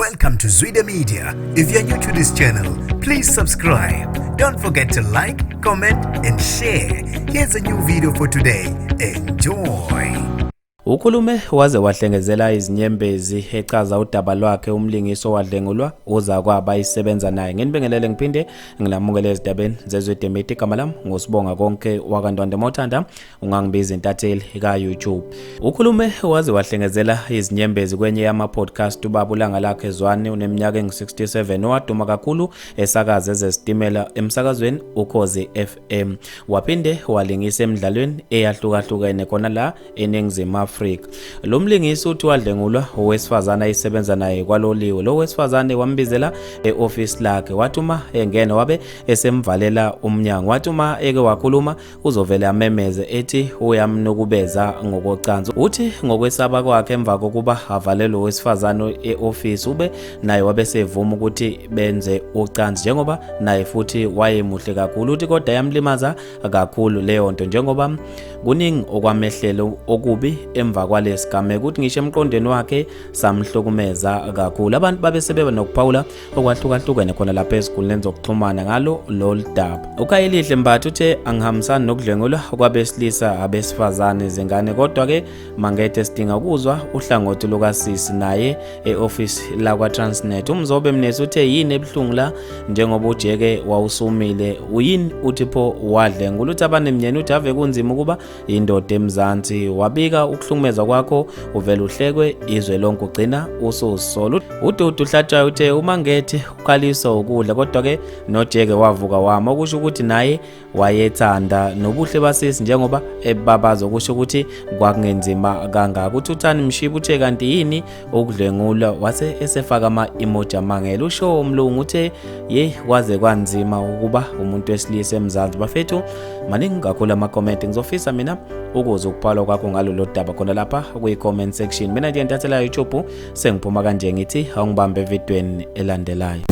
Welcome to Zwida Media. If you're new to this channel, please subscribe. Don't forget to like, comment and share. Here's a new video for today. Enjoy. Ukhulume waze wahlengezela izinyembezi echaza udaba lwakhe umlingiso wadlengulwa uza kwaba isebenza naye. Nginibingelele ngiphinde ngilamukele ezidabeni zezwide media. Igama lami ngosibonga konke wakandwande Mothanda, ungangibiza intatheli ka YouTube. Ukhulume waze wahlengezela izinyembezi kwenye yama podcast ubaba ulanga lakhe Zwane uneminyaka engu67 owaduma kakhulu esakaza ezesitimela emsakazweni Ukhozi FM. Waphinde walingisa emidlalweni eyahlukahlukene khona la eNingizimu Afrika. Lo mlingisi uthi wadlengulwa owesifazana ayisebenza naye kwaloliwe. Lo wesifazane wambizela eoffice lakhe, wathuma engena wabe esemvalela umnyango. Wathuma eke wakhuluma uzovela amemeze ethi uyamnukubeza ngokocansi. Uthi ngokwesaba kwakhe emva kokuba avalele owesifazane eoffice ube naye wabe sevuma ukuthi benze ucansi njengoba naye futhi wayemuhle kakhulu. Uthi kodwa yamlimaza kakhulu leyo nto njengoba kuningi okwamehlelo okubi emva kwalesigameko. Ukuthi ngisho emqondweni wakhe samhlokumeza kakhulu. Abantu babe sebeba nokuphawula okwahlukahlukene khona lapha esikhuleni zokuxhumana ngalo loludaba. UKayelihle Mbatha uthe angihambisani nokudlengulwa kwabesilisa abesifazane zingane, kodwa ke mangethe sidinga ukuzwa uhlangothi lukasisi naye eoffice la kwa Transnet. Umzobe Mnesi uthe yini ebuhlungu la njengoba ujeke wawusumile uyini uthi pho wadlengula. Uthi abanemnyeni uthi ave kunzima ukuba indoda eMzansi, wabika ukuhlukumeza kwakho uvela uhlekwe izwe lonke ugcina ususolo. Ududu Hlatshwayo uthe umangethe ukhaliswa ukudla, kodwa ke noJeke wavuka wama okusho ukuthi naye wayethanda nobuhle basisi njengoba ebabaza okusho ukuthi kwakungenzima kangaka. Uthi uThani Mshiba uthe kanti yini ukudlengulwa wase esefaka ama emoji amangela. Usho umlungu uthe ye kwaze kwanzima ukuba umuntu wesilisa eMzansi. Bafethu maningi kakhulu ama comment, ngizofisa mina ukuze ukuphala kwakho ngalolu daba khona lapha kwi-comment section. Mina nje ntathela YouTube sengiphuma kanje ngithi awungibambe evidweni elandelayo.